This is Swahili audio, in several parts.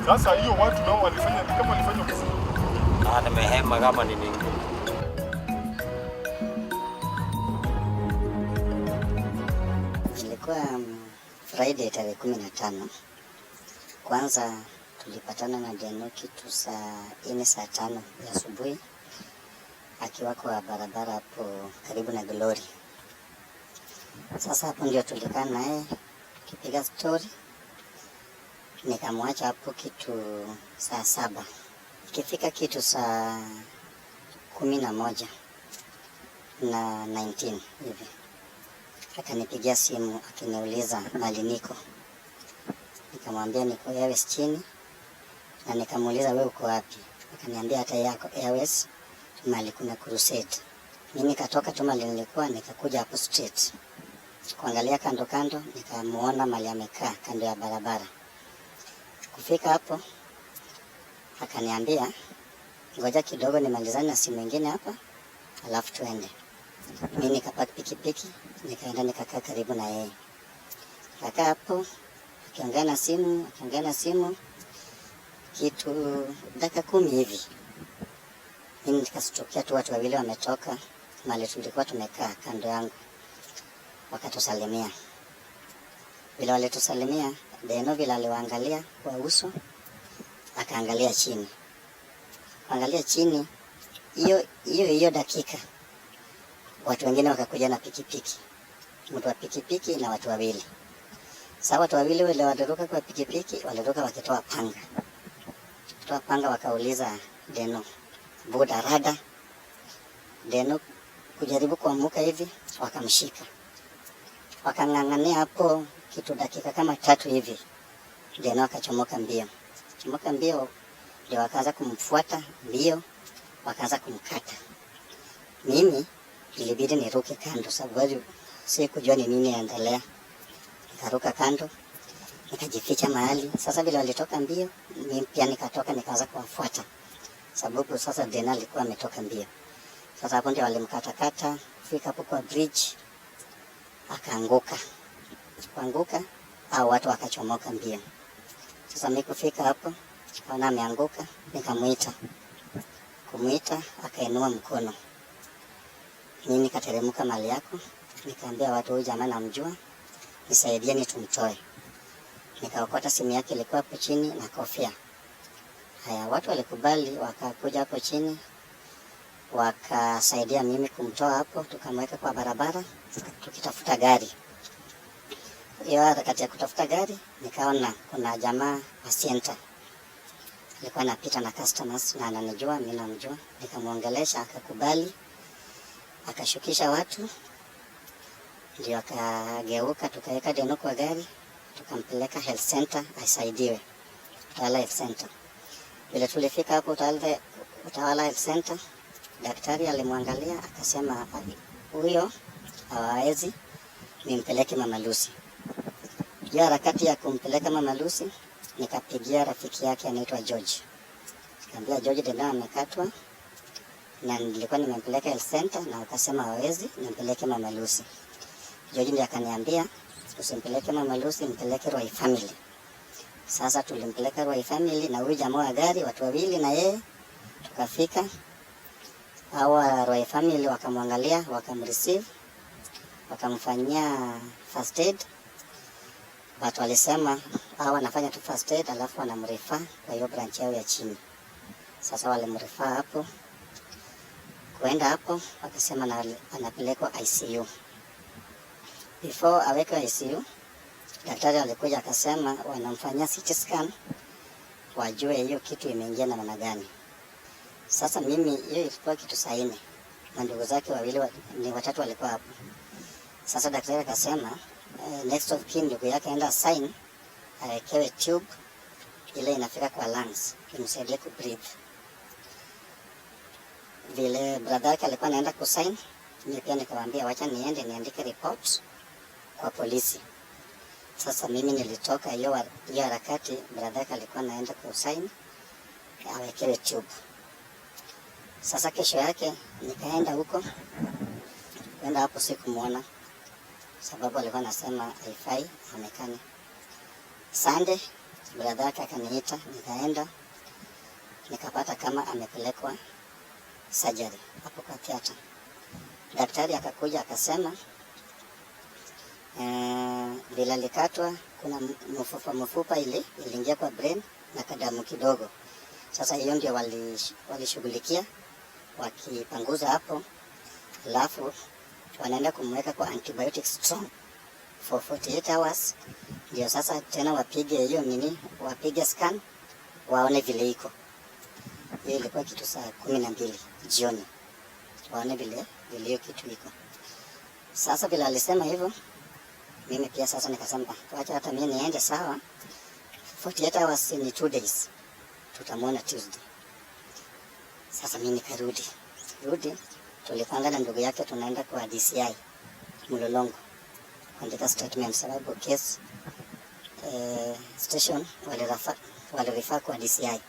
Sasa hiyo watu nao walifanya kama walifanya kesi. Nimehema kama ni nini. Ilikuwa Friday tarehe 15. Kwanza tulipatana na Deno kitu saa 5 ya asubuhi akiwa kwa barabara hapo karibu na Glory. Sasa hapo ndio tulikaa naye tukipiga story. Nikamwacha hapo kitu saa 7. Ikifika kitu saa 11 na 19 hivi akanipigia simu akiniuliza mali niko. Nikamwambia niko Airways chini, na nikamuuliza wewe uko wapi? Akaniambia hata yako Airways mali kuna crusade. Mimi nikatoka tu mali nilikuwa nikakuja hapo street kuangalia kando kando, nikamuona mali amekaa kando ya barabara. Kufika hapo akaniambia ngoja kidogo nimalizane na simu nyingine hapa alafu tuende. Mimi nikapaki pikipiki nikaenda nikakaa karibu na yeye. Kakaa hapo akiongea na simu kitu dakika 10 hivi. Mimi nikastukia tu watu wawili wametoka mahali tulikuwa tumekaa kando yangu. Wakatusalimia. Bila walitusalimia, Deno vile aliwaangalia kwa uso, akaangalia chini. Angalia chini, hiyo dakika. Watu wengine wakakuja na pikipiki. Mtu wa pikipiki na watu wawili. Sasa watu wawili wale waliruka kwa pikipiki, waliruka wakitoa panga. Kutoa panga wakauliza Deno, "Buda rada." Deno kujaribu kuamuka hivi, wakamshika. Wakang'ang'ania hapo kitu dakika kama 3 hivi. Deno akachomoka mbio. Chomoka mbio ndio wakaanza kumfuata mbio, wakaanza kumkata. Mimi ilibidi niruke kando sababu sikujua ni nini inaendelea. Nikaruka kando, nikajificha mahali. Sasa vile walitoka mbio, mimi pia nikatoka nikaanza kuwafuata. Sababu sasa Deno alikuwa ametoka mbio. Sasa hapo ndio walimkatakata, kufika hapo kwa bridge akaanguka. Kuanguka au watu wakachomoka mbio. Sasa mimi kufika hapo kaona ameanguka, nikamuita. Kumuita akainua mkono. Mimi nikateremka mali yako, nikaambia watu huyu jamaa namjua, nisaidieni tumtoe. Nikaokota simu yake ilikuwa hapo chini na kofia. Haya, watu walikubali, wakakuja hapo chini, wakasaidia mimi kumtoa hapo, tukamweka kwa barabara, tukitafuta gari. Hiyo harakati ya kutafuta gari, nikaona kuna jamaa wa Sienta. Alikuwa anapita na customers na ananijua, mimi namjua. Nikamuongelesha, akakubali, akashukisha watu. Ndio akageuka, tukaweka Deno kwa gari, tukampeleka health center asaidiwe. Utawala health center. Bila tulifika hapo Utawala health center, daktari alimwangalia akasema huyo hawezi, nimpeleke Mama Lucy. Hiyo harakati ya kumpeleka Mama Lucy, nikapigia rafiki yake anaitwa George. Nikamwambia George, Deno amekatwa na nilikuwa nimempeleka health center na akasema hawezi, nimpeleke Mama Lucy. George ndiye akaniambia usimpeleke Mama Lucy, mpeleke Roy Family. Sasa tulimpeleka Roy Family na huyu jamaa wa gari, watu wawili na yeye. Tukafika, hawa Roy Family wakamwangalia, wakamreceive, wakamfanyia first aid. Watu walisema hawa wanafanya tu first aid alafu wanamrefer kwa hiyo branch yao ya chini. Sasa walimrefer hapo. Kuenda hapo wakasema anapelekwa ICU. Before awekwe ICU, daktari alikuja akasema wanamfanyia CT scan wajue hiyo kitu imeingia na namna gani. Sasa mimi hiyo ilikuwa kitu saa 4. Na ndugu zake wawili ni watatu walikuwa hapo. Sasa daktari akasema next of kin ndugu yake aenda sign awekewe tube ile inafika kwa lungs imsaidie ku breathe. Vile brother yake alikuwa anaenda kusign, mimi pia nikamwambia wacha niende niandike report kwa polisi. Sasa mimi nilitoka hiyo harakati, brother yake alikuwa anaenda kusign awekewe tube. Sasa kesho yake nikaenda huko, kwenda hapo sikumuona sababu alikuwa anasema haifai aonekane. Sunday Brother yake akaniita, nikaenda nikapata kama amepelekwa surgery hapo kwa theater. Daktari akakuja akasema vile alikatwa kuna mfupa iliingia kwa brain na kadamu kidogo. Sasa hiyo ndio walishughulikia wakipanguza hapo, alafu wanaenda kumweka kwa antibiotic strong for 48 hours. Ndio sasa tena wapige hiyo wapige scan waone vile iko. Hiyo ilikuwa kitu saa 12 jioni, waone vile hiyo kitu iko. Sasa vile alisema hivyo, mimi pia sasa nikasema wacha hata mimi niende, sawa. 48 hours ni 2 days, tutamwona Tuesday. Sasa mimi nikarudi, tulipanga na ndugu yake tunaenda kwa DCI Mlolongo kuandika statement, sababu case station walirifaa kwa DCI.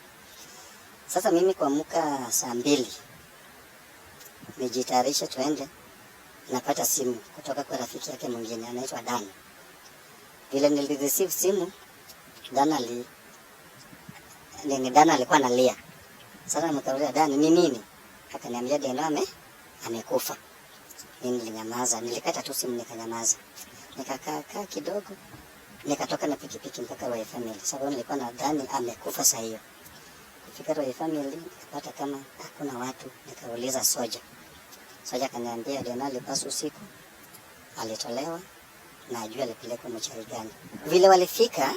Sasa mimi kuamka saa 2 nijitayarisha tuende, napata simu kutoka kwa rafiki yake mwingine anaitwa Dan. Vile nilireceive simu, Dan alikuwa analia. Sasa nikauliza Dan, ni nini? Akaniambia Deno amekufa. Mimi nilinyamaza, nilikata tu simu nikanyamaza. Nikakaa kidogo, nikatoka na pikipiki mpaka Royal Family, sababu nilikuwa nadhani amekufa saa hiyo. Kufika Royal Family nikapata kama hakuna watu, nikauliza Soja akaniambia Deno alipaswa usiku, alitolewa na ajua alipelekwa mochari gani. Vile walifika,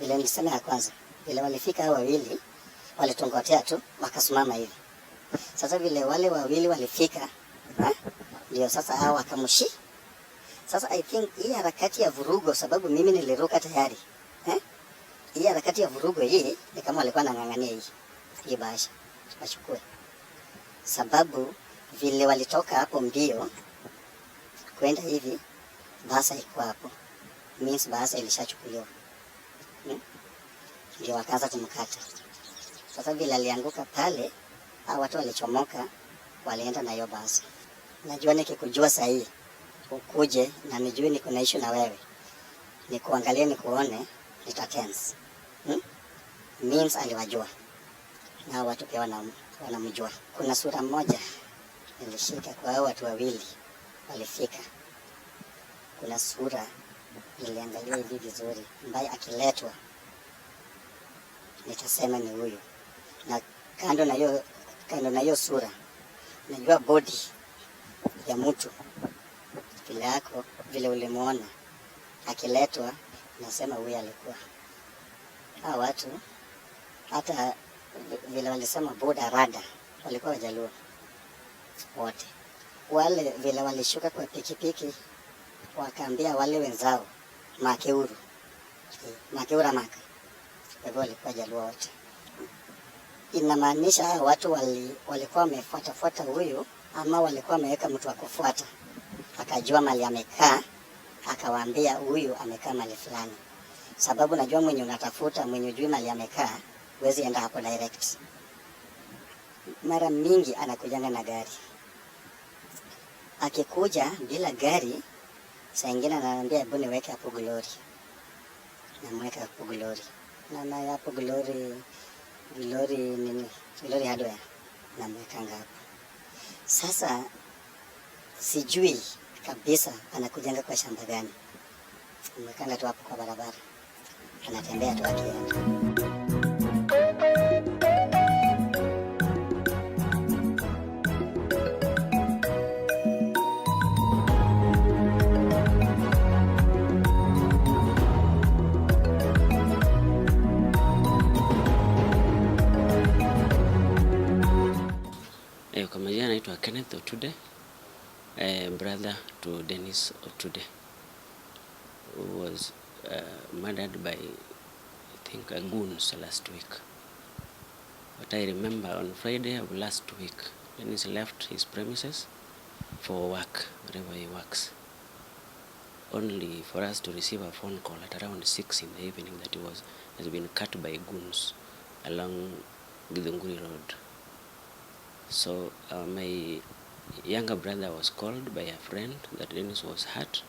vile nilisema ya kwanza, vile walifika hao wawili walitongotea tu wakasimama hivi. Sasa vile wale wawili walifika, ndio sasa hao wakamshi. Sasa I think hii harakati ya vurugo, sababu mimi niliruka tayari. Hii harakati ya vurugo hii ni kama walikuwa wanang'ang'ania hii bahasha wachukue. Sababu vile walitoka hapo mbio kwenda hivi, bahasha iko hapo. Means bahasha ilishachukuliwa. Ndio wakaanza kumkata. Sasa vile alianguka pale, hao watu walichomoka, walienda na hiyo bahasha. Najua nikikujua saa hii ukuje na nijue niko na issue na wewe, nikuangalie nikuone, nitatense. Means aliwajua na watu pia wanamjua. Kuna sura moja nilishika kwa hao watu wawili walifika. Kuna sura niliangalia hivi vizuri, ambaye akiletwa nitasema ni huyu. Na kando na hiyo sura, najua body ya mtu vile yako, vile ulimuona akiletwa, nasema huyu alikuwa. Hao watu hata vile walisema boda rada, walikuwa Wajaluo wote. Wale vile walishuka kwa pikipiki, wakaambia wale wenzao Makeura maka. Kwa hivyo walikuwa Jaluo wote. Inamaanisha watu walikuwa wamefuata huyu, ama walikuwa wameweka mtu wa kufuata. Akajua mali amekaa, akawaambia huyu amekaa mali fulani. Sababu najua mwenye unatafuta, mwenye ujui mali amekaa, huwezi enda hapo direct. Mara mingi anakujanga na gari. Akikuja bila gari, saa ingine ananiambia hebu niweke hapo Glory. Namweka hapo Glory. Na hapo Glory hardware. Namwekanga hapo. Sasa sijui kabisa anakujanga kwa shamba gani. Namwekanga tu hapo kwa barabara. Anatembea tu akienda. Kwa majina naitwa Kenneth Otude, brother to Dennis Otude, who was murdered by, I think, goons last week. But I remember on Friday of last week, Dennis left his premises for work, wherever he works, only for us to receive a phone call at around 6 in the evening that he has been cut by goons along Githunguri Road. So my younger brother was called by a friend that Dennis was hurt.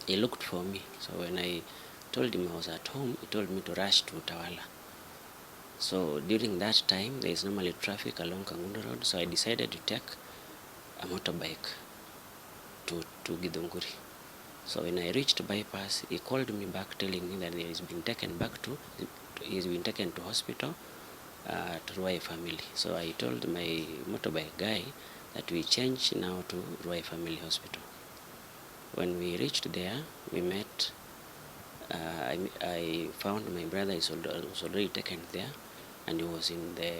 He looked for me. So when I told him I was at home, he told me to rush to Utawala. So during that time, there is normally traffic along Kangundo Road, so I decided to take a motorbike to Githunguri. So when I reached bypass, he called me back telling me that he's been taken to hospital to Ruai Family. So I told my motorbike guy that we change now to Ruai Family Hospital. When we reached there, we met. I found my brother was already taken there, and he was in the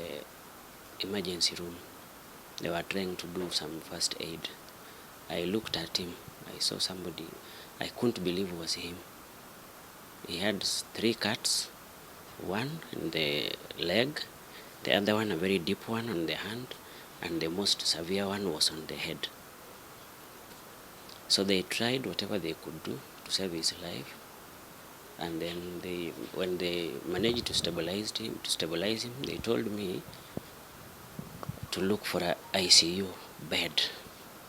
emergency room. They were trying to do some first aid. I looked at him. I saw somebody. I couldn't believe it was him. He had 3 cuts, one in the leg, the other one a very deep one on the hand, and the most severe one was on the head. So they tried whatever they could do to save his life, and then when they managed to stabilize him, they told me to look for an ICU bed.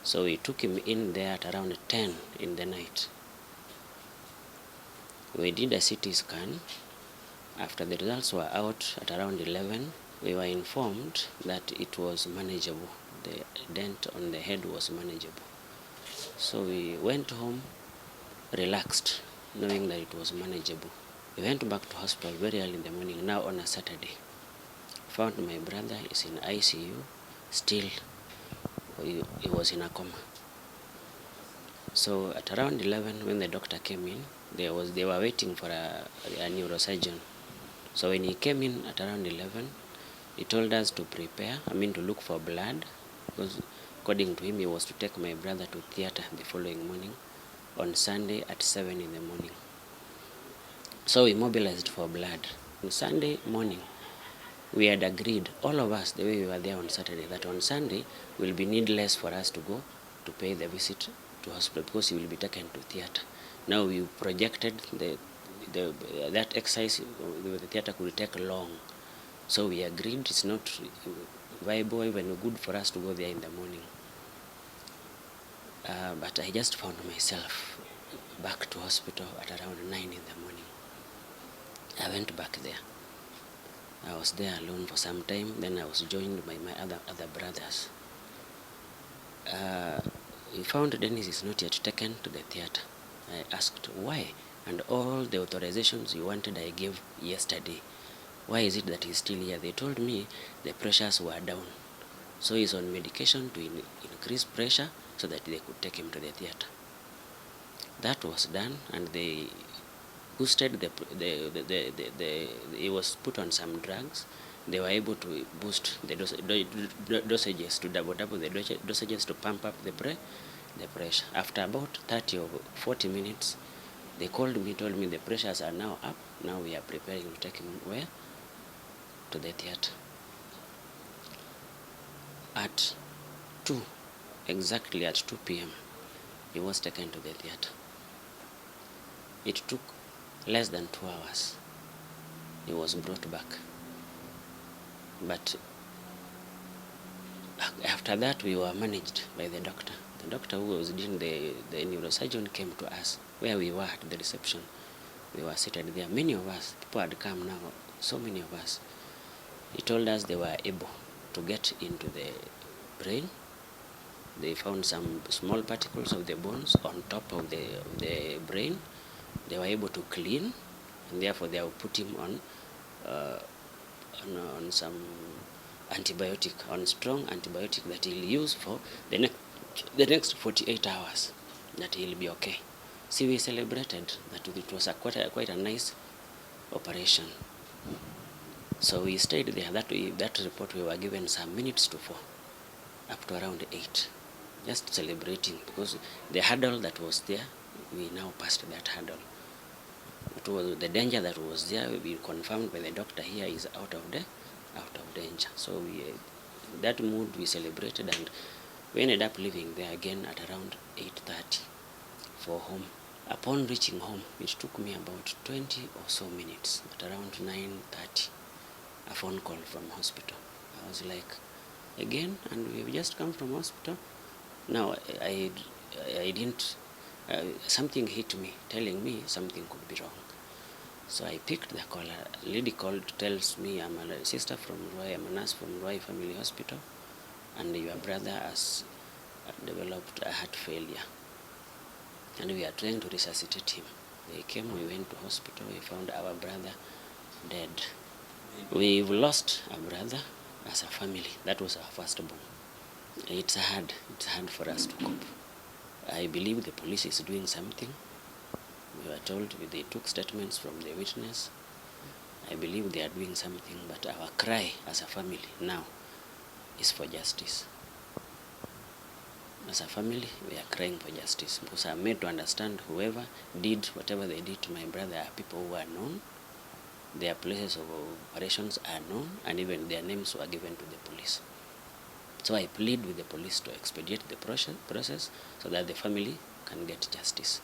So we took him in there at around 10 in the night. We did a CT scan. After the results were out at around 11, we were informed that it was manageable. The dent on the head was manageable. So we went home relaxed, knowing that it was manageable. We went back to hospital very early in the morning, now on a Saturday. Found my brother is in ICU, still he was in a coma. So at around 11, when the doctor came in, they were waiting for a neurosurgeon. So when he came in at around 11, he told us to prepare, to look for blood, because according to him, he was to take my brother to theater the following morning, on Sunday at 7 in the morning. So we mobilized for blood. On Sunday morning, we had agreed, all of us, the way we were there on Saturday, that on Sunday it will be needless for us to go to pay the visit to hospital because he will be taken to theater. Now we projected that exercise with the theater could take long. So we agreed it's not viable, even good for us to go there in the morning. But I just found myself back to hospital at around 9 in the morning. I went back there. I was there alone for some time. Then I was joined by my other brothers. We found Dennis is not yet taken to the theater. I asked why, and all the authorizations you wanted I gave yesterday. Why is it that he's still here? They told me the pressures were down. So he's on medication to increase pressure so that they could take him to the theater. That was done, and they boosted he was put on some drugs. They were able to boost the dosages to double the dosages to pump up the pressure. After about 30 or 40 minutes, they called me, told me the pressures are now up. Now we are preparing to take him where? To the theater. At 2, exactly at 2 p.m., he was taken to the theater. It took less than 2 hours. He was brought back. But after that, we were managed by the doctor. The doctor who was doing the neurosurgeon came to us where we were at the reception. We were seated there. Many of us, people had come now, so many of us. He told us they were able to get into the brain. They found some small particles of the bones on top of the brain. They were able to clean, and therefore they will put him on some antibiotic, on strong antibiotic that he'll use for the next 48 hours, that he'll be okay. See, we celebrated that it was quite a nice operation. So we stayed there. That report we were given some minutes to 4, up to around 8, just celebrating, because the hurdle that was there, we now passed that hurdle. It was the danger that was there. We confirmed by the doctor here is out of danger. So that mood we celebrated, and we ended up leaving there again at around 8:30 for home. Upon reaching home, it took me about 20 or so minutes. At around 9:30, a phone call from hospital. I was like, again, and we've just come from hospital. Now I didn't. Something hit me, telling me something could be wrong. So I picked the call. A lady called, tells me, I'm a sister from Ruai, I'm a nurse from Ruai Family Hospital, and your brother has developed a heart failure, and we are trying to resuscitate him. They came, we went to hospital, we found our brother dead. We've lost a brother as a family. That was our firstborn. It's hard for us to cope. I believe the police is doing something. We were told they took statements from the witness. I believe they are doing something, but our cry as a family now is for justice. As a family, we are crying for justice, because I'm made to understand whoever did whatever they did to my brother are people who are known. Their places of operations are known, and even their names were given to the police. So I plead with the police to expedite the process so that the family can get justice.